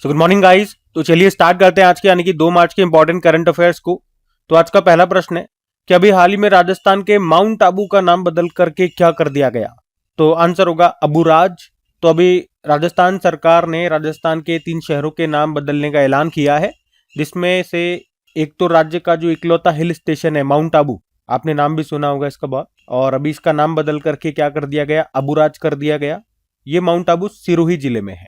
So good morning guys. तो चलिए start करते हैं आज के यानी कि 2 मार्च के इंपॉर्टेंट करंट अफेयर्स को। तो आज का पहला प्रश्न है कि अभी हाल ही में राजस्थान के माउंट आबू का नाम बदल करके क्या कर दिया गया। तो आंसर होगा अबूराज। तो अभी राजस्थान सरकार ने राजस्थान के 3 शहरों के नाम बदलने का ऐलान किया है, जिसमें से एक तो राज्य का जो इकलौता हिल स्टेशन है माउंट आबू, आपने नाम भी सुना होगा इसका बहुत, और अभी इसका नाम बदल करके क्या कर दिया गया, अबूराज कर दिया गया। ये माउंट आबू सिरोही जिले में है।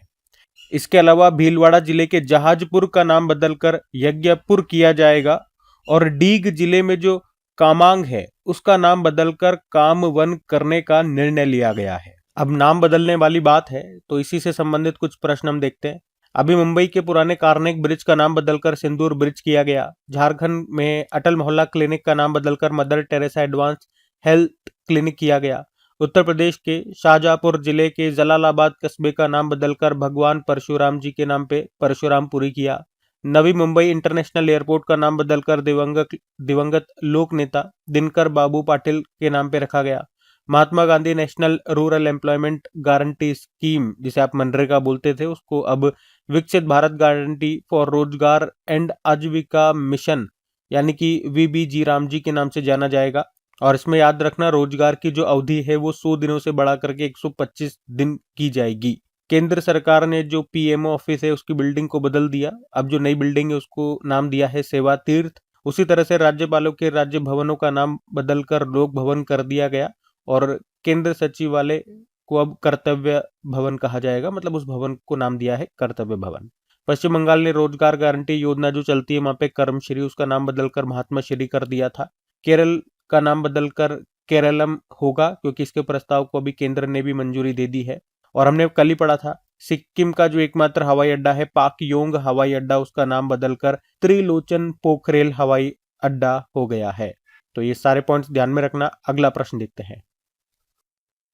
इसके अलावा भीलवाड़ा जिले के जहाजपुर का नाम बदलकर यज्ञपुर किया जाएगा, और डीग जिले में जो कामांग है उसका नाम बदलकर कामवन करने का निर्णय लिया गया है। अब नाम बदलने वाली बात है तो इसी से संबंधित कुछ प्रश्न हम देखते हैं। अभी मुंबई के पुराने कार्नेक ब्रिज का नाम बदलकर सिंदूर ब्रिज किया गया। झारखंड में अटल मोहल्ला क्लिनिक का नाम बदलकर mother Teresa advance health clinic किया गया। उत्तर प्रदेश के शाहजहांपुर जिले के जलालाबाद कस्बे का नाम बदलकर भगवान परशुराम जी के नाम पे परशुरामपुरी किया। नवी मुंबई इंटरनेशनल एयरपोर्ट का नाम बदलकर दिवंगत लोक नेता दिनकर बाबू पाटिल के नाम पे रखा गया। Mahatma Gandhi national rural employment guarantee scheme, जिसे आप मनरेगा बोलते थे, उसको अब Viksit Bharat guarantee for Rozgar and Ajeevika mission यानी कि वीबीजी राम जी के नाम से जाना जाएगा। और इसमें याद रखना, रोजगार की जो अवधि है वो 100 दिनों से बढ़ा करके 125 दिन की जाएगी। केंद्र सरकार ने जो पीएमओ ऑफिस है उसकी बिल्डिंग को बदल दिया। अब जो नई बिल्डिंग है उसको नाम दिया है सेवा तीर्थ। उसी तरह से राज्यपालों के राज्य भवनों का नाम बदलकर लोक भवन कर दिया गया, और केंद्र सचिवालय को अब कर्तव्य भवन कहा जाएगा, मतलब उस भवन को नाम दिया है कर्तव्य भवन। पश्चिम बंगाल ने रोजगार गारंटी योजना जो चलती है वहां पे कर्मश्री, उसका नाम बदलकर महात्मा श्री कर दिया था। केरल का नाम बदलकर केरलम होगा, क्योंकि इसके प्रस्ताव को अभी केंद्र ने भी मंजूरी दे दी है। और हमने कल ही पढ़ा था, सिक्किम का जो एकमात्र हवाई अड्डा है पाकयोंग हवाई अड्डा, उसका नाम बदलकर त्रिलोचन पोखरेल हवाई अड्डा हो गया है। तो ये सारे पॉइंट्स ध्यान में रखना। अगला प्रश्न देखते हैं।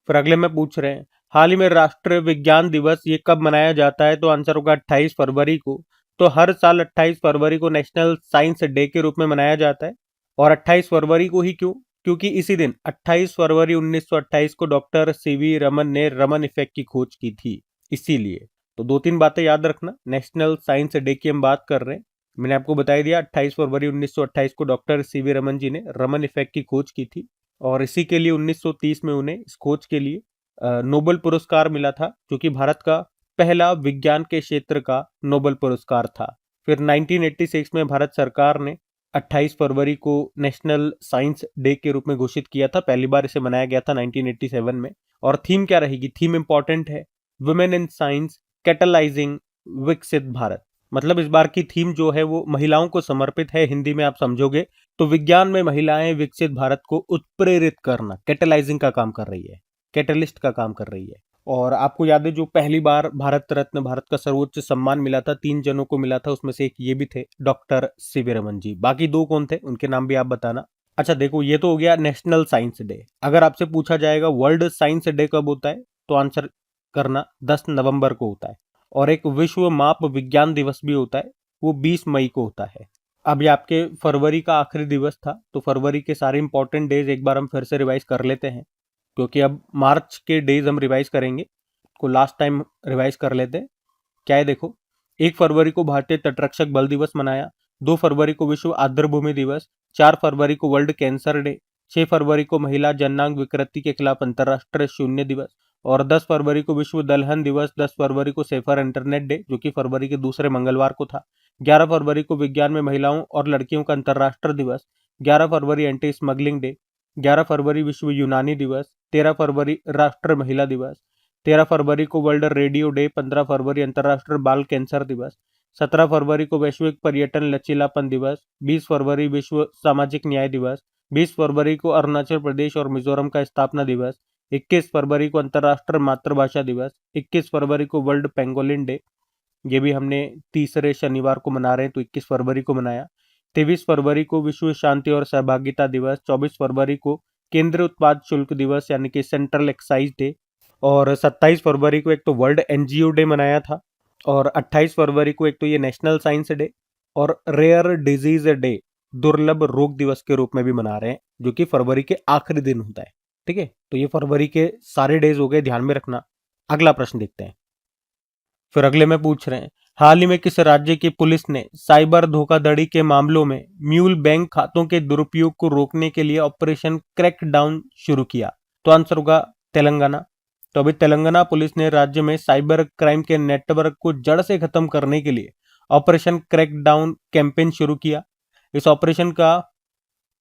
फिर अगले में पूछ रहे हैं, हाल ही में राष्ट्रीय विज्ञान दिवस ये कब मनाया जाता है। तो आंसर होगा 28 फरवरी को। तो हर साल 28 फरवरी को नेशनल साइंस डे के रूप में मनाया जाता है। और 28 फरवरी को ही क्यों? क्योंकि इसी दिन 28 फरवरी 1928 को डॉक्टर सीवी रमन ने रमन इफेक्ट की खोज की थी, इसीलिए। तो 2-3 बातें याद रखना। नेशनल साइंस डे की हम बात कर रहे हैं, मैंने आपको बता दिया 28 फरवरी 1928 को डॉक्टर सीवी रमन जी ने रमन इफेक्ट की खोज की थी, और इसी के लिए 1930 में उन्हें इस खोज के लिए नोबेल पुरस्कार मिला था, जो कि भारत का पहला विज्ञान के क्षेत्र का नोबेल पुरस्कार था। फिर 1986 में भारत सरकार ने 28 फरवरी को नेशनल साइंस डे के रूप में घोषित किया था। पहली बार इसे मनाया गया था 1987 में। और थीम क्या रहेगी? थीम इंपॉर्टेंट है, वुमेन इन साइंस कैटलाइजिंग विकसित भारत। मतलब इस बार की थीम जो है वो महिलाओं को समर्पित है। हिंदी में आप समझोगे तो विज्ञान में महिलाएं विकसित भारत को उत्प्रेरित करना, कैटलाइजिंग का काम कर रही है, कैटलिस्ट का काम कर रही है। और आपको याद है जो पहली बार भारत रत्न, भारत का सर्वोच्च सम्मान मिला था, 3 जनों को मिला था, उसमें से एक ये भी थे डॉक्टर सीवी रमन जी। बाकी 2 कौन थे उनके नाम भी आप बताना। अच्छा देखो, ये तो हो गया नेशनल साइंस डे। अगर आपसे पूछा जाएगा वर्ल्ड साइंस डे कब होता है, तो आंसर करना 10 नवंबर को होता है। और एक विश्व माप विज्ञान दिवस भी होता है, वो 20 मई को होता है। अब ये आपके फरवरी का आखिरी दिवस था, तो फरवरी के सारे इंपॉर्टेंट डेज एक बार हम फिर से रिवाइज कर लेते हैं, क्योंकि अब मार्च के डेज हम रिवाइज करेंगे, को लास्ट टाइम रिवाइज कर लेते हैं। क्या है देखो, 1 फरवरी को भारतीय तटरक्षक बल दिवस मनाया, 2 फरवरी को विश्व आर्द्रभूमि दिवस, 4 फरवरी को वर्ल्ड कैंसर डे, 6 फरवरी को महिला जननांग विकृति के खिलाफ अंतर्राष्ट्रीय शून्य दिवस, और 10 फरवरी को विश्व दलहन दिवस, 10 फरवरी को सेफर इंटरनेट डे जो कि फरवरी के दूसरे मंगलवार को था, 11 फरवरी को विज्ञान में महिलाओं और लड़कियों का अंतर्राष्ट्रीय दिवस, 11 फरवरी एंटी स्मगलिंग डे, 11 फरवरी विश्व यूनानी दिवस, 13 फरवरी राष्ट्रीय महिला दिवस, 13 फरवरी को वर्ल्ड रेडियो डे, 15 फरवरी अंतर्राष्ट्रीय बाल कैंसर दिवस, 17 फरवरी को वैश्विक पर्यटन लचीलापन दिवस, 20 फरवरी विश्व सामाजिक न्याय दिवस, 20 फरवरी को अरुणाचल प्रदेश और मिजोरम का स्थापना दिवस, 21 फरवरी को अंतर्राष्ट्रीय मातृभाषा दिवस, 21 फरवरी को वर्ल्ड पेंगोलिन डे, ये भी हमने तीसरे शनिवार को मना रहे हैं तो 21 फरवरी को मनाया, 23 फरवरी को विश्व शांति और सहभागिता दिवस, 24 फरवरी को केंद्रीय उत्पाद शुल्क दिवस यानी कि सेंट्रल एक्साइज डे, और 27 फरवरी को एक तो वर्ल्ड एनजीओ डे मनाया था, और 28 फरवरी को एक तो ये नेशनल साइंस डे और रेयर डिजीज डे, दुर्लभ रोग दिवस के रूप में भी मना रहे हैं, जो कि फरवरी के आखिरी दिन होता है। ठीक है, तो ये फरवरी के सारे डेज हो गए, ध्यान में रखना। अगला प्रश्न देखते हैं। फिर अगले में पूछ रहे हैं, हाल ही में किस राज्य की पुलिस ने साइबर धोखाधड़ी के मामलों में म्यूल बैंक खातों के दुरुपयोग को रोकने के लिए ऑपरेशन क्रैकडाउन शुरू किया? तो आंसर होगा तेलंगाना। तो अभी तेलंगाना पुलिस ने राज्य में साइबर क्राइम के नेटवर्क को जड़ से खत्म करने के लिए ऑपरेशन क्रैकडाउन कैंपेन शुरू किया। इस ऑपरेशन का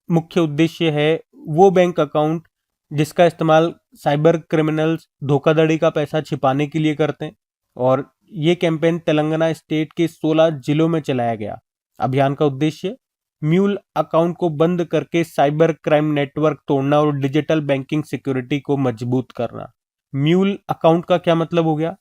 मुख्य उद्देश्य है वो बैंक अकाउंट जिसका इस्तेमाल साइबर क्रिमिनल्स धोखाधड़ी का पैसा छिपाने के लिए करते हैं, और ये कैंपेन तेलंगाना स्टेट के 16 जिलों में चलाया गया। अभियान का उद्देश्य म्यूल अकाउंट को बंद करके साइबर क्राइम नेटवर्क तोड़ना और डिजिटल बैंकिंग सिक्योरिटी को मजबूत करना। म्यूल अकाउंट का क्या मतलब हो गया?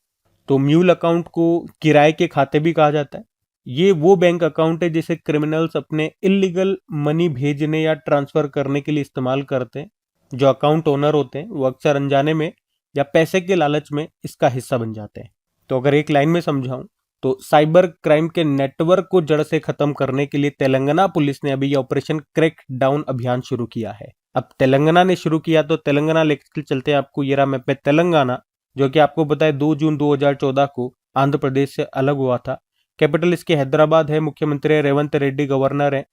तो म्यूल अकाउंट को किराए के खाते भी कहा जाता है। ये वो बैंक अकाउंट है जिसे क्रिमिनल्स अपने इलीगल मनी भेजने या ट्रांसफर करने के लिए इस्तेमाल करते हैं। जो अकाउंट ओनर होते हैं वो अक्सर अनजाने में या पैसे के लालच में इसका हिस्सा बन जाते हैं। तो अगर एक लाइन में समझाऊं तो साइबर क्राइम के नेटवर्क को जड़ से खत्म करने के लिए तेलंगाना पुलिस ने अभी ऑपरेशन क्रैक डाउन अभियान शुरू किया है। अब तेलंगाना ने शुरू किया तो तेलंगाना लेकर चलते हैं आपको। ये रहा मैप में तेलंगाना, जो कि आपको पता है 2 जून 2014 को आंध्र प्रदेश से अलग हुआ था। कैपिटल इसके हैदराबाद है। मुख्यमंत्री है रेवंत रेड्डी, गवर्नर है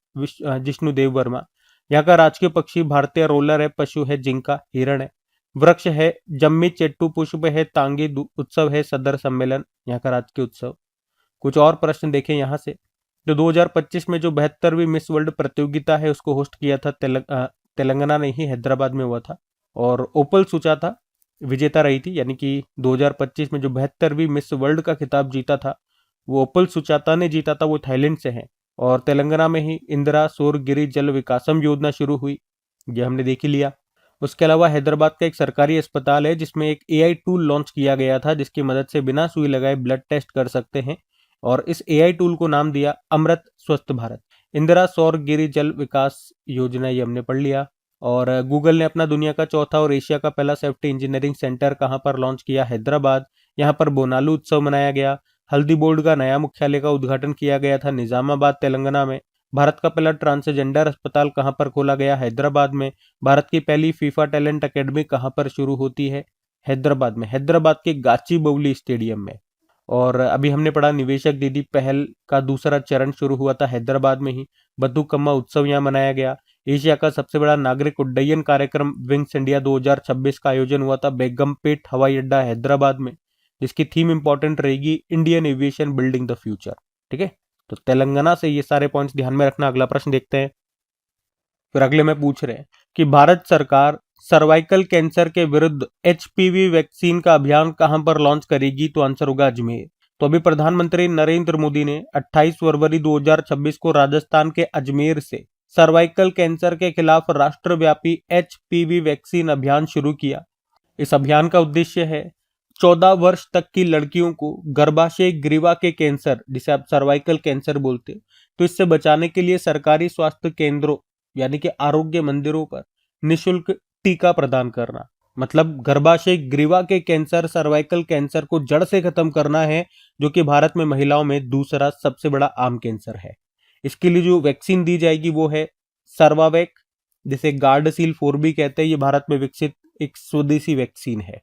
जिष्णु देव वर्मा। यहाँ का राजकीय पक्षी भारतीय रोलर है, पशु है जिंका, हिरण है। वृक्ष है जम्मी चेट्टू, पुष्प है तांगी, उत्सव है सदर सम्मेलन, यहाँ का राजकीय उत्सव। कुछ और प्रश्न देखें यहाँ से। तो 2025 में जो 72वीं मिस वर्ल्ड प्रतियोगिता है उसको होस्ट किया था तेलंगाना ने ही, हैदराबाद में हुआ था। और ओपल सुचाता विजेता रही थी, यानी कि 2025 में जो 72वीं मिस वर्ल्ड का खिताब जीता था वो ओपल सुचाता ने जीता था। वो थाईलैंड से है। और तेलंगाना में ही इंदिरा सौर गिरि जल विकासम योजना शुरू हुई, ये हमने देख ही लिया। उसके अलावा हैदराबाद का एक सरकारी अस्पताल है जिसमें एक एआई टूल लॉन्च किया गया था जिसकी मदद से बिना सुई लगाए ब्लड टेस्ट कर सकते हैं, और इस एआई टूल को नाम दिया अमृत स्वस्थ भारत। इंदिरा सौर गिरि जल विकास योजना, ये हमने पढ़ लिया। और गूगल ने अपना दुनिया का चौथा और एशिया का पहला सेफ्टी इंजीनियरिंग सेंटर कहां पर लॉन्च किया? हैदराबाद। यहाँ पर बोनालू उत्सव मनाया गया। हल्दी बोर्ड का नया मुख्यालय का उद्घाटन किया गया था निजामाबाद तेलंगाना में। भारत का पहला ट्रांसजेंडर अस्पताल कहां पर खोला गया? हैदराबाद में। भारत की पहली फीफा टैलेंट अकेडमी कहां पर शुरू होती है? हैदराबाद में, हैदराबाद के गाचीबौली स्टेडियम में। और अभी हमने पढ़ा निवेशक दीदी पहल का दूसरा चरण शुरू हुआ था हैदराबाद में ही। बथुकम्मा उत्सव यहाँ मनाया गया। एशिया का सबसे बड़ा नागरिक उड्डयन कार्यक्रम विंग्स इंडिया 2026 का आयोजन हुआ था बेगमपेट हवाई अड्डा हैदराबाद में, जिसकी थीम इंपॉर्टेंट रहेगी Indian aviation building the future. ठीक है, तो तेलंगाना से ये सारे पॉइंट्स ध्यान में रखना। अगला प्रश्न देखते हैं। फिर अगले में पूछ रहे हैं कि भारत सरकार सर्वाइकल कैंसर के विरुद्ध एचपीवी वैक्सीन का अभियान कहां पर लॉन्च करेगी? तो आंसर होगा अजमेर। तो अभी प्रधानमंत्री नरेंद्र मोदी ने 28 फरवरी 2026 को राजस्थान के अजमेर से सर्वाइकल कैंसर के खिलाफ राष्ट्रव्यापी एचपीवी वैक्सीन अभियान शुरू किया। इस अभियान का उद्देश्य है 14 वर्ष तक की लड़कियों को गर्भाशय ग्रीवा के कैंसर, जिसे आप सर्वाइकल कैंसर बोलते हैं, तो इससे बचाने के लिए सरकारी स्वास्थ्य केंद्रों यानी कि आरोग्य मंदिरों पर निशुल्क टीका प्रदान करना। मतलब गर्भाशय ग्रीवा के कैंसर, सर्वाइकल कैंसर को जड़ से खत्म करना है, जो कि भारत में महिलाओं में दूसरा सबसे बड़ा आम कैंसर है। इसके लिए जो वैक्सीन दी जाएगी वो है सर्वावैक, जिसे गार्डसील 4 भी कहते हैं। ये भारत में विकसित एक स्वदेशी वैक्सीन है।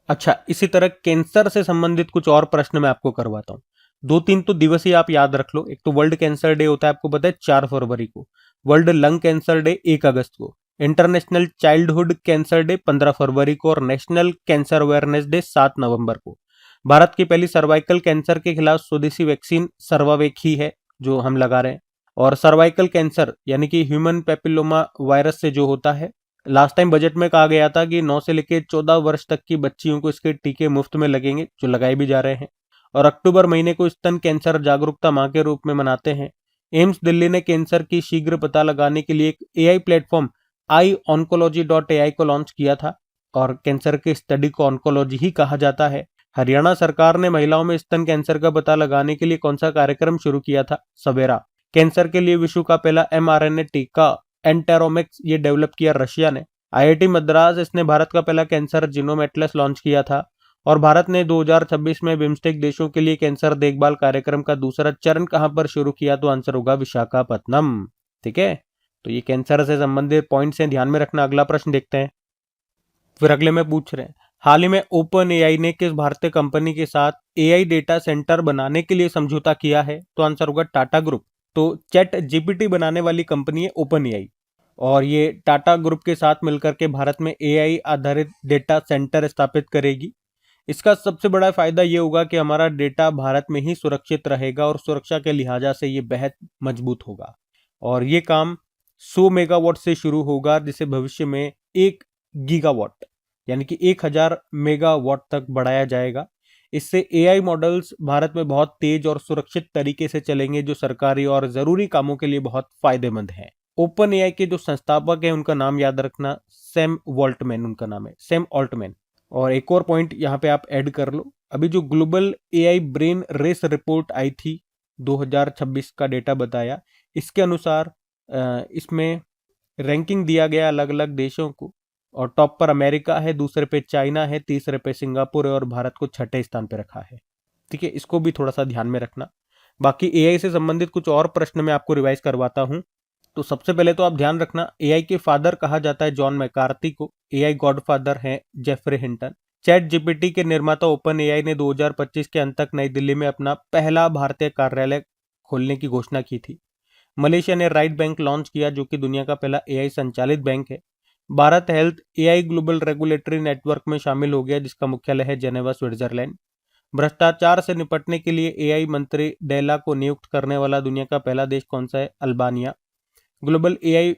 अच्छा, इसी तरह कैंसर से संबंधित कुछ और प्रश्न मैं आपको करवाता हूँ। 2-3 तो दिवस ही आप याद रख लो। एक तो वर्ल्ड कैंसर डे होता है, आपको पता है 4 फरवरी को। वर्ल्ड लंग कैंसर डे 1 अगस्त को। इंटरनेशनल चाइल्डहुड कैंसर डे 15 फरवरी को। और नेशनल कैंसर अवेयरनेस डे 7 नवंबर को। भारत की पहली सर्वाइकल कैंसर के खिलाफ स्वदेशी वैक्सीन सर्वावेक ही है जो हम लगा रहे हैं। और सर्वाइकल कैंसर यानी कि ह्यूमन पेपिलोमा वायरस से जो होता है, लास्ट टाइम बजट में कहा गया था कि 9 से लेकर 14 वर्ष तक की बच्चियों को इसके टीके मुफ्त में लगेंगे, जो लगाए भी जा रहे हैं। और अक्टूबर महीने को स्तन कैंसर जागरूकता माह के रूप में मनाते हैं। एम्स दिल्ली ने कैंसर की शीघ्र पता लगाने के लिए एक एआई प्लेटफॉर्म iOncology.ai को लॉन्च किया था, और कैंसर के स्टडी को ऑन्कोलॉजी ही कहा जाता है। हरियाणा सरकार ने महिलाओं में स्तन कैंसर का पता लगाने के लिए कौन सा कार्यक्रम शुरू किया था? सवेरा। कैंसर के लिए विश्व का पहला mRNA टीका एंटेरोमिक्स ये डेवलप किया रशिया ने। आईआईटी मद्रास, इसने भारत का पहला कैंसर जीनोम एटलस लॉन्च किया था। और भारत ने 2026 में बिम्स्टेक देशों के लिए कैंसर देखभाल कार्यक्रम का दूसरा चरण कहां पर शुरू किया? तो आंसर होगा विशाखापत्तनम। ठीक है, तो ये कैंसर से संबंधित पॉइंट्स हैं, ध्यान में रखना। अगला प्रश्न देखते हैं। फिर अगले में पूछ रहे हैं हाल ही में ओपन एआई ने किस भारतीय कंपनी के साथ एआई डेटा सेंटर बनाने के लिए समझौता किया है? तो आंसर होगा टाटा ग्रुप। तो चैट जीपीटी बनाने वाली कंपनी है ओपन एआई, और ये टाटा ग्रुप के साथ मिलकर के भारत में एआई आधारित डेटा सेंटर स्थापित करेगी। इसका सबसे बड़ा फायदा ये होगा कि हमारा डेटा भारत में ही सुरक्षित रहेगा और सुरक्षा के लिहाजा से ये बेहद मजबूत होगा। और ये काम 100 मेगावाट से शुरू होगा, जिसे भविष्य में 1 गीगावाट यानी कि 1000 मेगावाट तक बढ़ाया जाएगा। इससे एआई मॉडल्स भारत में बहुत तेज और सुरक्षित तरीके से चलेंगे, जो सरकारी और जरूरी कामों के लिए बहुत फायदेमंद है। ओपन एआई के जो संस्थापक हैं उनका नाम याद रखना, सैम वॉल्टमैन उनका नाम है, सैम ऑल्टमैन। और एक और पॉइंट यहाँ पे आप ऐड कर लो, अभी जो global AI brain race report आई थी 2026 का डेटा बताया, इसके अनुसार इसमें रैंकिंग दिया गया अलग अलग देशों को, और टॉप पर अमेरिका है, दूसरे पे चाइना है, तीसरे पे सिंगापुर है और भारत को छठे स्थान पे रखा है। ठीक है, इसको भी थोड़ा सा ध्यान में रखना। बाकी एआई से संबंधित कुछ और प्रश्न मैं आपको रिवाइज करवाता हूं। तो सबसे पहले तो आप ध्यान रखना, एआई के फादर कहा जाता है जॉन मैकार्थी को, एआई गॉडफादर है जेफरे हिंटन। चैट जीपीटी के निर्माता ओपन एआई ने 2025 के अंत तक नई दिल्ली में अपना पहला भारतीय कार्यालय खोलने की घोषणा की थी। मलेशिया ने राइट बैंक लॉन्च किया, जो कि दुनिया का पहला एआई संचालित बैंक है। Bharat health AI global regulatory network में शामिल हो गया, जिसका मुख्यालय है जेनेवा, स्विट्जरलैंड। भ्रष्टाचार से निपटने के लिए एआई मंत्री डेला को नियुक्त करने वाला दुनिया का पहला देश कौन सा है? अल्बानिया। ग्लोबल एआई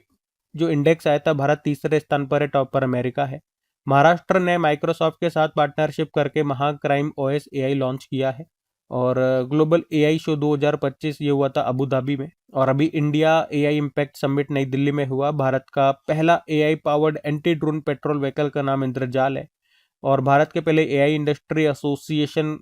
जो इंडेक्स आया था, भारत तीसरे स्थान पर है, टॉप पर अमेरिका है। महाराष्ट्र ने माइक्रोसॉफ्ट के साथ पार्टनरशिप करके महाक्राइम ओएस एआई लॉन्च किया है। और ग्लोबल एआई शो 2025 ये हुआ था अबू धाबी में। और अभी इंडिया एआई इम्पैक्ट समिट नई दिल्ली में हुआ। भारत का पहला AI powered anti drone petrol vehicle का नाम इंद्रजाल है। और भारत के पहले एआई इंडस्ट्री एसोसिएशन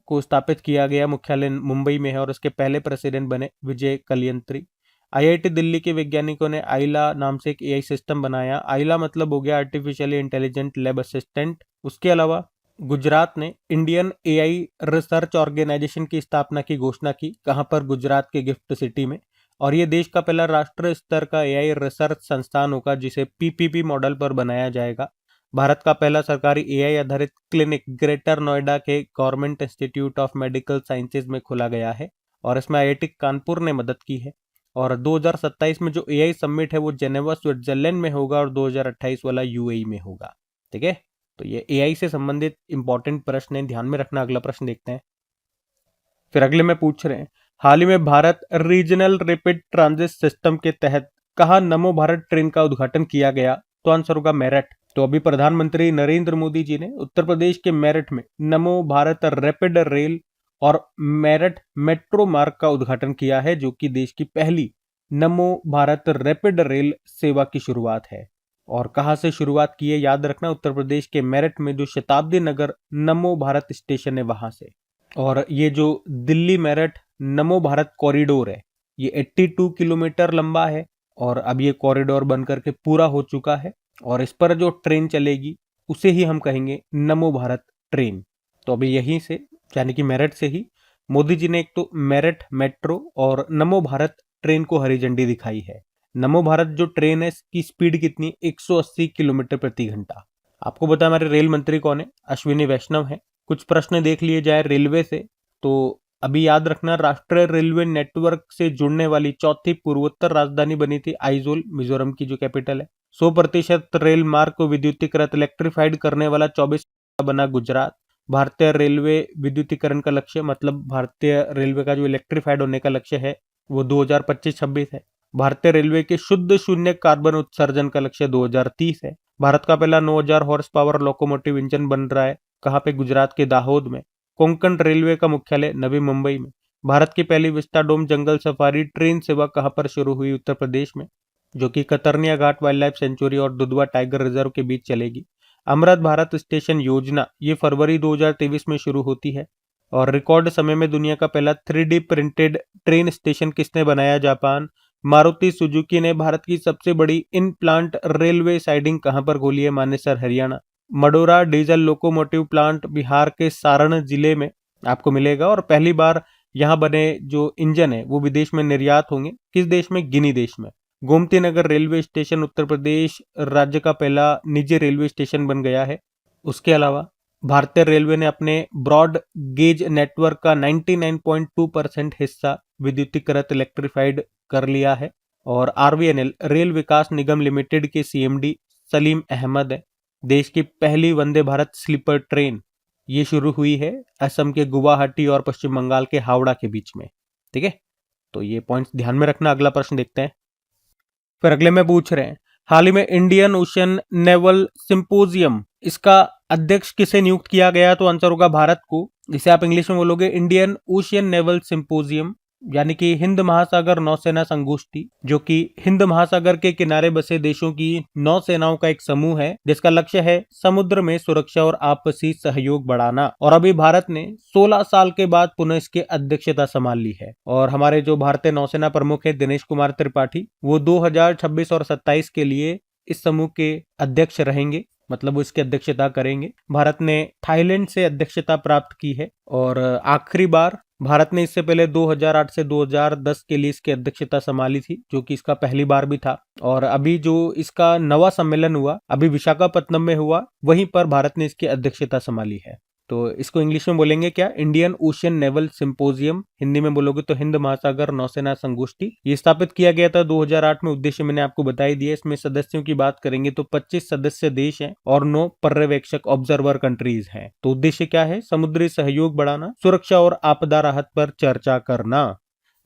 को स्थापित किया गया, मुख्यालय मुंबई में है, और उसके पहले प्रेसिडेंट बने विजय कलियंत्री। आईआईटी दिल्ली के वैज्ञानिकों ने आइला नाम से एक एआई सिस्टम बनाया। आइला मतलब हो गया आर्टिफिशियली इंटेलिजेंट लैब असिस्टेंट। उसके अलावा गुजरात ने इंडियन एआई रिसर्च ऑर्गेनाइजेशन की स्थापना की घोषणा की। कहां पर? गुजरात के गिफ्ट सिटी में। और ये देश का पहला राष्ट्रीय स्तर का एआई रिसर्च संस्थान होगा, जिसे पीपीपी मॉडल पर बनाया जाएगा। भारत का पहला सरकारी एआई आधारित क्लिनिक ग्रेटर नोएडा के government institute of medical sciences में खोला गया है, और इसमें आईआईटी कानपुर ने मदद की है। और 2027 में जो एआई समिट है वो जेनेवा, स्विट्जरलैंड में होगा, और 2028 वाला यूएई में होगा। ठीक है, तो ये एआई से संबंधित इंपॉर्टेंट प्रश्न है, ध्यान में रखना। अगला प्रश्न देखते हैं। फिर अगले में पूछ रहे हैं, हाल ही में Bharat regional rapid transit system के तहत कहाँ नमो भारत ट्रेन का उद्घाटन किया गया? तो आंसर होगा मेरठ। तो अभी प्रधानमंत्री नरेंद्र मोदी जी ने उत्तर प्रदेश के मेरठ में नमो भारत रैपिड रेल और मेरठ मेट्रो मार्ग का उद्घाटन किया है, जो कि देश की पहली नमो भारत रैपिड रेल सेवा की शुरुआत है। और कहां से शुरुआत की है याद रखना, उत्तर प्रदेश के मेरठ में जो शताब्दी नगर नमो भारत स्टेशन है वहां से। और ये जो दिल्ली मेरठ नमो भारत कॉरिडोर है, ये 82 किलोमीटर लंबा है, और अब ये कॉरिडोर बनकर के पूरा हो चुका है। और इस पर जो ट्रेन चलेगी उसे ही हम कहेंगे नमो भारत ट्रेन। तो अभी यहीं से, यानी कि मेरठ से ही मोदी जी ने एक तो मेरठ मेट्रो और नमो भारत ट्रेन को हरी झंडी दिखाई है। नमो भारत जो ट्रेन है, इसकी स्पीड कितनी? 180 किलोमीटर प्रति घंटा। आपको पता है हमारे रेल मंत्री कौन है? अश्विनी वैष्णव है। कुछ प्रश्न देख लिए जाए रेलवे से, तो अभी याद रखना, राष्ट्रीय रेलवे नेटवर्क से जुड़ने वाली चौथी पूर्वोत्तर राजधानी बनी थी आइजोल, मिजोरम की जो कैपिटल है। 100% रेल मार्ग को विद्युतीकृत इलेक्ट्रीफाइड करने वाला 24 बना गुजरात। भारतीय रेलवे विद्युतीकरण का लक्ष्य, मतलब भारतीय रेलवे का जो इलेक्ट्रीफाइड होने का लक्ष्य है वो 2025-26 है। भारतीय रेलवे के शुद्ध शून्य कार्बन उत्सर्जन का लक्ष्य 2030 है। भारत का पहला 9000 हॉर्स पावर लोकोमोटिव इंजन बन रहा है। कहाँ पे? गुजरात के दाहोद में। कोंकण रेलवे का मुख्यालय नवी मुंबई में। भारत की पहली विस्टाडोम जंगल सफारी ट्रेन सेवा कहाँ पर शुरू हुई? उत्तर प्रदेश में, जो कि कतरनिया घाट वाइल्ड लाइफ सेंचुरी और दुधवा टाइगर रिजर्व के बीच चलेगी। अमृत भारत स्टेशन योजना ये फरवरी 2023 में शुरू होती है। और रिकॉर्ड समय में दुनिया का पहला 3D प्रिंटेड ट्रेन स्टेशन किसने बनाया? जापान। मारुति सुजुकी ने भारत की सबसे बड़ी इन प्लांट रेलवे साइडिंग कहां पर खोली है? Manesar, Haryana. Madhaura diesel locomotive plant Bihar के सारण जिले में आपको मिलेगा, और पहली बार यहां बने जो इंजन है वो विदेश में निर्यात होंगे। किस देश में? गिनी देश में। गोमती नगर रेलवे स्टेशन उत्तर प्रदेश राज्य का पहला निजी रेलवे स्टेशन बन गया है। उसके अलावा भारतीय रेलवे ने अपने ब्रॉड गेज नेटवर्क का 99.2% हिस्सा विद्युतीकृत इलेक्ट्रिफाइड कर लिया है। और आरवीएनएल रेल विकास निगम लिमिटेड के सीएमडी सलीम अहमद है। देश की पहली वंदे भारत स्लीपर ट्रेन ये शुरू हुई है असम के गुवाहाटी और पश्चिम बंगाल के हावड़ा के बीच में। ठीक है, तो ये पॉइंट्स ध्यान में रखना। अगला प्रश्न देखते हैं। फिर अगले में पूछ रहे हैं, हाल ही में इंडियन ओशन नेवल सिंपोजियम इसका अध्यक्ष किसे नियुक्त किया गया? तो आंसर होगा भारत को। जिसे आप इंग्लिश में बोलोगे इंडियन ओशियन नेवल सिंपोजियम, यानी कि हिंद महासागर नौसेना संगोष्ठी, जो कि हिंद महासागर के किनारे बसे देशों की नौसेनाओं का एक समूह है जिसका लक्ष्य है समुद्र में सुरक्षा और आपसी सहयोग बढ़ाना। और अभी भारत ने 16 साल के बाद पुनः इसकी अध्यक्षता संभाल ली है। और हमारे जो भारतीय नौसेना प्रमुख है दिनेश कुमार त्रिपाठी, वो 2026 और 27 के लिए इस समूह के अध्यक्ष रहेंगे, मतलब वो इसकी अध्यक्षता करेंगे। भारत ने थाईलैंड से अध्यक्षता प्राप्त की है और आखिरी बार भारत ने इससे पहले 2008 से 2010 के लिए इसकी अध्यक्षता संभाली थी, जो कि इसका पहली बार भी था। और अभी जो इसका नवा सम्मेलन हुआ अभी विशाखापत्तनम में हुआ, वहीं पर भारत ने इसकी अध्यक्षता संभाली है। तो इसको इंग्लिश में बोलेंगे क्या? Indian ocean naval symposium, Hindi में बोलोगे तो हिंद महासागर नौसेना संगोष्ठी। ये स्थापित किया गया था 2008 में। उद्देश्य मैंने आपको बताई दिया। इसमें सदस्यों की बात करेंगे तो 25 सदस्य देश हैं और 9 पर्यवेक्षक ऑब्जर्वर कंट्रीज हैं। तो उद्देश्य क्या है? समुद्री सहयोग बढ़ाना, सुरक्षा और आपदा राहत पर चर्चा करना।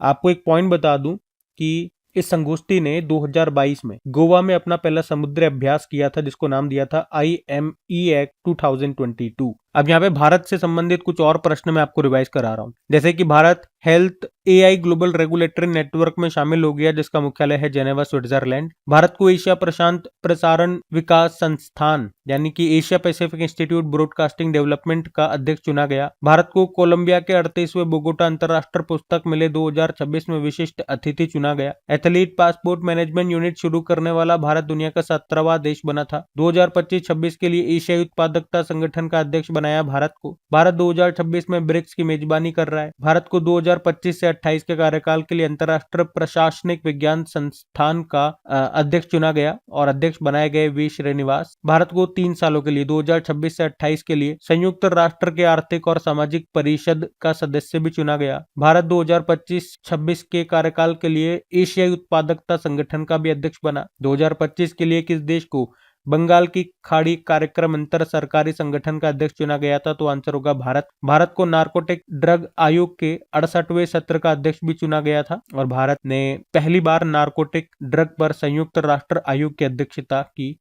आपको एक पॉइंट बता दूं कि इस संगोष्ठी ने 2022 में गोवा में अपना पहला समुद्री अभ्यास किया था, जिसको नाम दिया था IMEAC 2022। अब यहाँ पे भारत से संबंधित कुछ और प्रश्न मैं आपको रिवाइज करा रहा हूँ। जैसे कि Bharat health AI global regulatory network में शामिल हो गया, जिसका मुख्यालय है जेनेवा स्विट्जरलैंड। भारत को एशिया प्रशांत प्रसारण विकास संस्थान यानी कि Asia Pacific institute broadcasting development का अध्यक्ष चुना गया। भारत को कोलंबिया के 38वें बोगोटा अंतरराष्ट्रीय पुस्तक मेले 2026 में विशिष्ट अतिथि चुना गया। एथलीट पासपोर्ट मैनेजमेंट यूनिट शुरू करने वाला भारत दुनिया का 17वां देश बना था। 2025-26 के लिए एशियाई उत्पादकता संगठन का अध्यक्ष बनाया भारत को। भारत 2026 में ब्रिक्स की मेजबानी कर रहा है। भारत को 2025 से 28 के कार्यकाल के लिए अंतरराष्ट्रीय प्रशासनिक विज्ञान संस्थान का अध्यक्ष चुना गया और अध्यक्ष बनाए गए वी श्रीनिवास। भारत को 3 सालों के लिए 2026 से 28 के लिए संयुक्त राष्ट्र के आर्थिक और सामाजिक परिषद का सदस्य भी चुना गया। भारत 2025-26 के कार्यकाल के लिए एशियाई उत्पादकता संगठन का भी अध्यक्ष बना। 2025 के लिए किस देश को बंगाल की खाड़ी कार्यक्रम अंतर सरकारी संगठन का अध्यक्ष चुना गया था? तो आंसर होगा भारत। भारत को नार्कोटिक ड्रग आयोग के 68वें सत्र का अध्यक्ष भी चुना गया था और भारत ने पहली बार नार्कोटिक ड्रग पर संयुक्त राष्ट्र आयोग की अध्यक्षता की।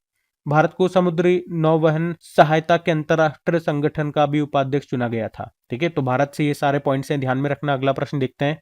भारत को समुद्री नौवहन सहायता के अंतरराष्ट्रीय संगठन का भी उपाध्यक्ष चुना गया था। ठीक है, तो भारत से ये सारे पॉइंट्स हैं, ध्यान में रखना। अगला प्रश्न देखते हैं।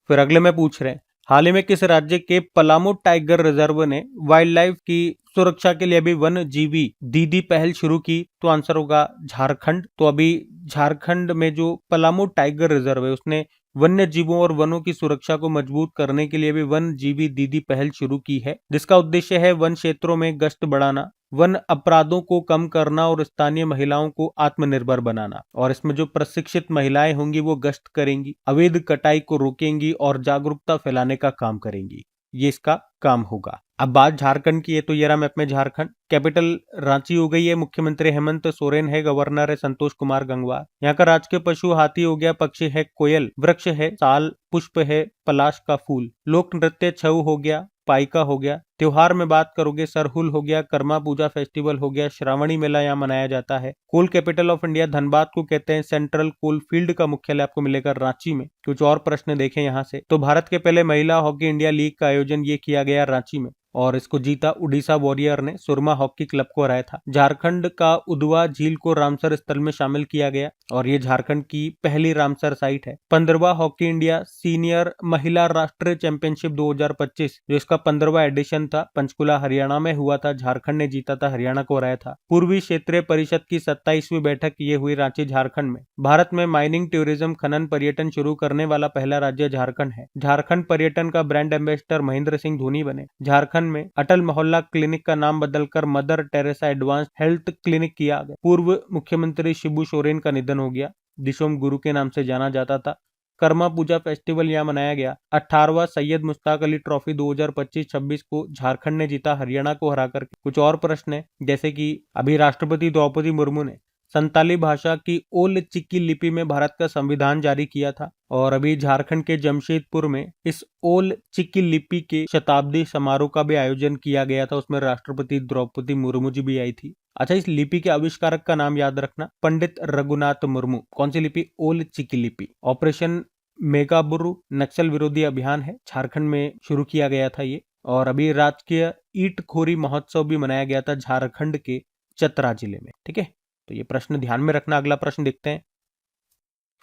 फिर अगले में पूछ रहे हैं, हाल ही में किस राज्य के पलामू टाइगर रिजर्व ने वाइल्ड लाइफ की सुरक्षा के लिए अभी वन जीवी दीदी पहल शुरू की? तो आंसर होगा झारखंड। तो अभी झारखंड में जो पलामू टाइगर रिजर्व है उसने वन्य जीवों और वनों की सुरक्षा को मजबूत करने के लिए भी वन जीवी दीदी पहल शुरू की है, जिसका उद्देश्य है वन क्षेत्रों में गश्त बढ़ाना, वन अपराधों को कम करना और स्थानीय महिलाओं को आत्मनिर्भर बनाना। और इसमें जो प्रशिक्षित महिलाएं होंगी वो गश्त करेंगी, अवैध कटाई को रोकेंगी और जागरूकता फैलाने का काम करेंगी। ये इसका काम होगा। अब बात झारखंड की है, तो ये रहा मैप में झारखंड। कैपिटल रांची हो गई है, मुख्यमंत्री हेमंत सोरेन है, गवर्नर है संतोष कुमार गंगवार। यहाँ का राजकीय पशु हाथी हो गया, पक्षी है कोयल, वृक्ष है साल, पुष्प है पलाश का फूल, लोक नृत्य छऊ हो गया, पाइका हो गया। त्योहार में बात करोगे सरहुल हो गया, कर्मा पूजा फेस्टिवल हो गया, श्रावणी मेला यहाँ मनाया जाता है। कोल कैपिटल ऑफ इंडिया धनबाद को कहते हैं। सेंट्रल कोल फील्ड का मुख्यालय आपको मिलेगा रांची में। कुछ और प्रश्न देखें यहाँ से, तो भारत के पहले महिला हॉकी इंडिया लीग का आयोजन ये किया गया रांची में और इसको जीता उड़ीसा वॉरियर ने, सुरमा हॉकी क्लब को हराया था। झारखंड का उदवा झील को रामसर स्थल में शामिल किया गया और ये झारखंड की पहली रामसर साइट है। 15वां हॉकी इंडिया सीनियर महिला राष्ट्रीय चैंपियनशिप 2025 जो इसका 15वां एडिशन था, पंचकुला हरियाणा में हुआ था। झारखंड ने जीता था, हरियाणा को हराया था। पूर्वी क्षेत्रीय परिषद की 27वीं बैठक ये हुई रांची झारखंड में। भारत में माइनिंग, टूरिज्म, खनन, पर्यटन शुरू करने वाला पहला राज्य झारखंड है। झारखंड पर्यटन का ब्रांड एम्बेसडर महेंद्र सिंह धोनी बने। झारखंड में अटल मोहल्ला क्लिनिक का नाम बदलकर mother Teresa advance health clinic किया गया। पूर्व मुख्यमंत्री शिबू सोरेन का निधन हो गया, दिशोम गुरु के नाम से जाना जाता था। कर्मा पूजा फेस्टिवल यहाँ मनाया गया। 18वां सैयद मुश्ताक अली ट्रॉफी 2025-26 को झारखंड ने जीता हरियाणा को हराकर। कुछ और प्रश्न है, जैसे कि अभी राष्ट्रपति द्रौपदी मुर्मू ने संताली भाषा की ओल चिकी लिपि में भारत का संविधान जारी किया था, और अभी झारखंड के जमशेदपुर में इस ओल चिकी लिपि के शताब्दी समारोह का भी आयोजन किया गया था। उसमें राष्ट्रपति द्रौपदी मुर्मू जी भी आई थी। अच्छा, इस लिपि के आविष्कारक का नाम याद रखना, पंडित रघुनाथ मुर्मू। कौन सी लिपि? ओल चिकी लिपि। ऑपरेशन मेगाबुरु नक्सल विरोधी अभियान है, झारखंड में शुरू किया गया था ये। और अभी राजकीय ईट खोरी महोत्सव भी मनाया गया था झारखंड के चतरा जिले में। ठीक है, तो ये प्रश्न ध्यान में रखना। अगला प्रश्न देखते हैं।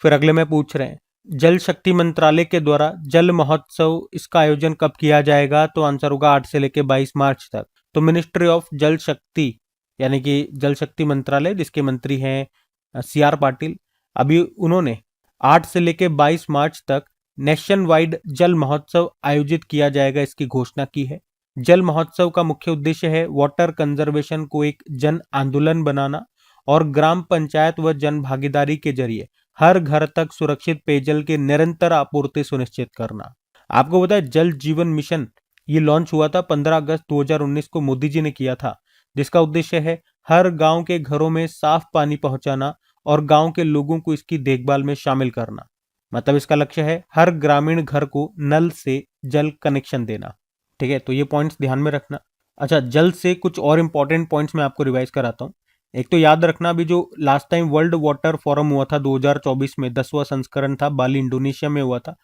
फिर अगले में पूछ रहे हैं, जल शक्ति मंत्रालय के द्वारा जल महोत्सव, इसका आयोजन कब किया जाएगा? तो आंसर होगा 8 से लेकर 22 मार्च तक। तो मिनिस्ट्री ऑफ जल शक्ति यानी कि जल शक्ति मंत्रालय, जिसके मंत्री हैं CR पाटिल, अभी उन्होंने 8 से लेकर 22 मार्च तक नेशन वाइड जल महोत्सव आयोजित किया जाएगा, इसकी घोषणा की है। जल महोत्सव का मुख्य उद्देश्य है वाटर कंजर्वेशन को एक जन आंदोलन बनाना और ग्राम पंचायत व जन भागीदारी के जरिए हर घर तक सुरक्षित पेयजल की निरंतर आपूर्ति सुनिश्चित करना। आपको पता है, जल जीवन मिशन ये लॉन्च हुआ था 15 अगस्त 2019 को, मोदी जी ने किया था, जिसका उद्देश्य है हर गांव के घरों में साफ पानी पहुंचाना और गांव के लोगों को इसकी देखभाल में शामिल करना। मतलब इसका लक्ष्य है हर ग्रामीण घर को नल से जल कनेक्शन देना। ठीक है, तो ये पॉइंट्स ध्यान में रखना। अच्छा, जल से कुछ और इंपॉर्टेंट पॉइंट्स मैं आपको रिवाइज कराता हूँ। एक तो याद रखना, अभी जो last time world water forum हुआ था 2024 में, 10वां संस्करण था, बाली इंडोनेशिया में हुआ था।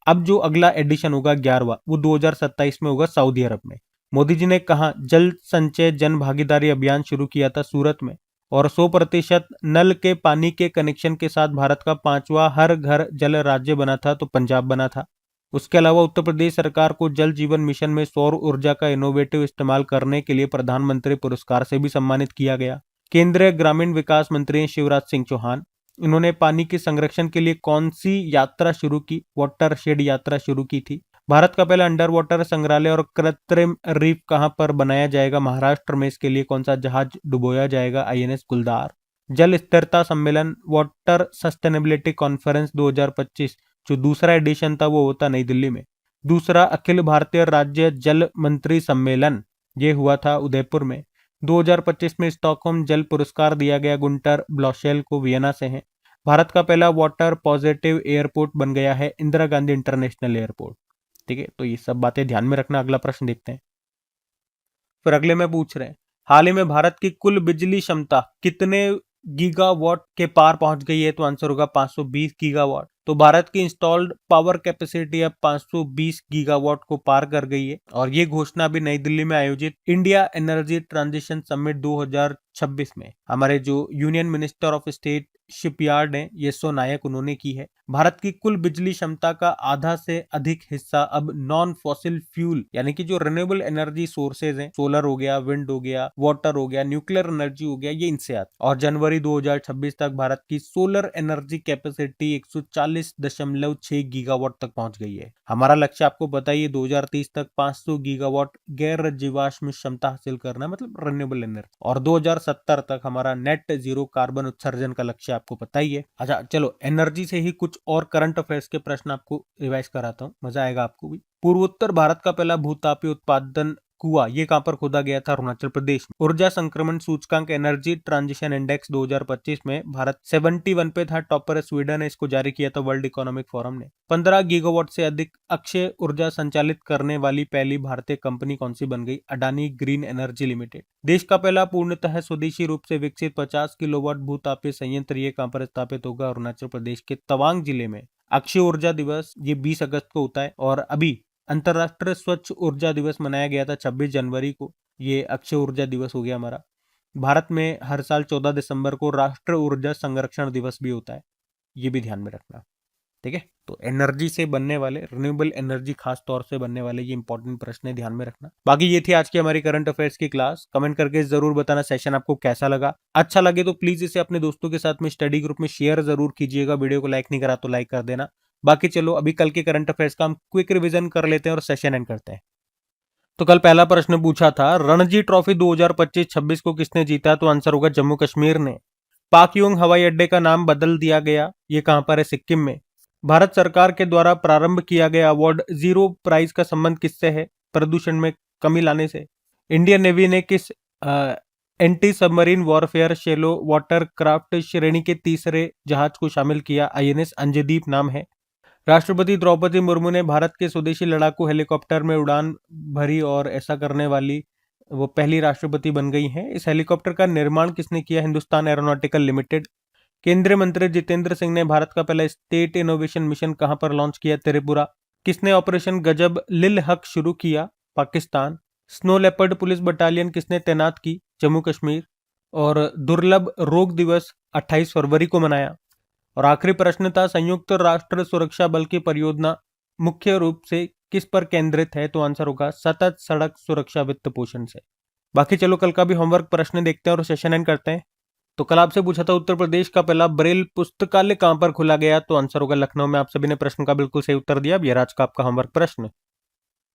अब जो अगला एडिशन होगा 11वां, वो 2027 में होगा सऊदी अरब में। मोदी जी ने कहा जल संचय जन भागीदारी अभियान शुरू किया था सूरत में, और 100% नल के पानी के कनेक्शन के साथ भारत का 5वां हर घर जल राज्य बना था, तो पंजाब बना था। उसके अलावा उत्तर प्रदेश सरकार को जल जीवन मिशन में सौर ऊर्जा का इनोवेटिव इस्तेमाल करने के लिए प्रधानमंत्री पुरस्कार से भी सम्मानित किया गया। केंद्रीय ग्रामीण विकास मंत्री शिवराज सिंह चौहान, इन्होंने पानी के संरक्षण के लिए कौन सी यात्रा शुरू की? वाटर शेड यात्रा शुरू की थी। भारत का पहला अंडर वाटर संग्रहालय और कृत्रिम रीफ कहां पर बनाया जाएगा? महाराष्ट्र में। इसके लिए कौन सा जहाज डुबोया जाएगा? INS गुलदार। जल स्थिरता सम्मेलन वाटर सस्टेनेबिलिटी कॉन्फ्रेंस 2025, जो दूसरा एडिशन था, वो होता नई दिल्ली में। दूसरा अखिल भारतीय राज्य जल मंत्री सम्मेलन, ये हुआ था उदयपुर में। 2025 में स्टॉकहोम जल पुरस्कार दिया गया गुंटर ब्लॉशेल को, वियना से हैं। भारत का पहला वाटर पॉजिटिव एयरपोर्ट बन गया है इंदिरा गांधी इंटरनेशनल एयरपोर्ट। ठीक है, तो ये सब बातें ध्यान में रखना। अगला प्रश्न देखते हैं। फिर अगले में पूछ रहे हैं, हाल ही में भारत की कुल बिजली क्षमता कितने गीगावाट के पार पहुंच गई है? तो आंसर होगा 520 गीगावाट। तो भारत की इंस्टॉल्ड पावर कैपेसिटी अब 520 गीगावाट को पार कर गई है, और ये घोषणा अभी नई दिल्ली में आयोजित इंडिया एनर्जी ट्रांजिशन समिट 2026 में हमारे जो union minister of state shipyard है येसो नायक, उन्होंने की है। भारत की कुल बिजली क्षमता का आधा से अधिक हिस्सा अब नॉन फॉसिल फ्यूल यानी कि जो रिन्यूएबल एनर्जी सोर्सेज हैं, सोलर हो गया, विंड हो गया, वाटर हो गया, न्यूक्लियर एनर्जी हो गया, ये इनसे आता। और जनवरी 2026 तक भारत की सोलर एनर्जी कैपेसिटी 140.6 गीगावाट तक पहुंच गई है। हमारा लक्ष्य आपको पता ही है 2030 तक 500 गीगावाट गैर जीवाश्म क्षमता हासिल करना, मतलब रिन्यूएबल एनर्जी, और 2070 तक हमारा नेट जीरो कार्बन उत्सर्जन का लक्ष्य आपको पता ही है। अच्छा चलो, एनर्जी से ही कुछ और करंट अफेयर्स के प्रश्न आपको रिवाइज कराता हूँ, मजा आएगा आपको भी। पूर्वोत्तर भारत का पहला भूतापीय उत्पादन कुआं, ये कहां पर खोदा गया था? अरुणाचल प्रदेश में। ऊर्जा संक्रमण सूचकांक एनर्जी ट्रांजिशन इंडेक्स 2025 में भारत 71 पे था, टॉपर स्वीडन है, इसको जारी किया था वर्ल्ड इकोनॉमिक फोरम ने। 15 गीगावाट से अधिक अक्षय ऊर्जा संचालित करने वाली पहली भारतीय कंपनी कौन सी बन गई? Adani green energy limited. देश का पहला पूर्णतः स्वदेशी रूप से विकसित 50 किलोवाट भूतापीय संयंत्र ये कहां पर स्थापित होगा? अरुणाचल प्रदेश के तवांग जिले में। अक्षय ऊर्जा दिवस ये 20 अगस्त को होता है, और अभी अंतरराष्ट्रीय स्वच्छ ऊर्जा दिवस मनाया गया था 26 जनवरी को, ये अक्षय ऊर्जा दिवस हो गया हमारा। भारत में हर साल 14 दिसंबर को राष्ट्रीय ऊर्जा संरक्षण दिवस भी होता है, ये भी ध्यान में रखना। ठीक है, तो एनर्जी से बनने वाले, रिन्यूएबल एनर्जी खास तौर से बनने वाले, ये इंपॉर्टेंट प्रश्न है, ध्यान में रखना। बाकी ये थी आज की हमारी करंट अफेयर्स की क्लास। कमेंट करके जरूर बताना सेशन आपको कैसा लगा। अच्छा लगे तो प्लीज इसे अपने दोस्तों के साथ में स्टडी ग्रुप में शेयर जरूर कीजिएगा। वीडियो को लाइक नहीं करा तो लाइक कर देना। बाकी चलो अभी कल के करंट अफेयर्स का हम क्विक रिवीजन कर लेते हैं और सेशन एंड करते हैं। तो कल पहला प्रश्न पूछा था, रणजी ट्रॉफी 2025-26 को किसने जीता? तो आंसर होगा जम्मू कश्मीर ने। पाकयोंग हवाई अड्डे का नाम बदल दिया गया, ये कहां पर है? सिक्किम में। भारत सरकार के द्वारा प्रारंभ किया गया अवार्ड जीरो प्राइज का संबंध किससे है? प्रदूषण में कमी लाने से। इंडियन नेवी ने किस anti submarine warfare shallow water craft श्रेणी के तीसरे जहाज को शामिल किया? आईएनएस अंजदीप नाम है। राष्ट्रपति द्रौपदी मुर्मू ने भारत के स्वदेशी लड़ाकू हेलीकॉप्टर में उड़ान भरी और ऐसा करने वाली वो पहली राष्ट्रपति बन गई हैं। इस हेलीकॉप्टर का निर्माण किसने किया? Hindustan aeronautical limited. केंद्रीय मंत्री जितेंद्र सिंह ने भारत का पहला स्टेट इनोवेशन मिशन कहां पर लॉन्च किया? त्रिपुरा। किसने ऑपरेशन गजब लिल हक शुरू किया? Pakistan. Snow leopard police battalion किसने तैनात की? जम्मू कश्मीर। और दुर्लभ रोग दिवस 28 फरवरी को मनाया। और आखिरी प्रश्न था, संयुक्त राष्ट्र सुरक्षा बल की परियोजना मुख्य रूप से किस पर केंद्रित है? तो आंसर होगा सतत सड़क सुरक्षा वित्त पोषण से। बाकी चलो कल का भी होमवर्क प्रश्न देखते हैं और सेशन एंड करते हैं। तो कल आपसे पूछा था उत्तर प्रदेश का पहला ब्रेल पुस्तकालय कहां पर खोला गया? तो आंसर होगा लखनऊ में। आप सभी ने प्रश्न का बिल्कुल सही उत्तर दिया। अब ये आज का आपका होमवर्क प्रश्न।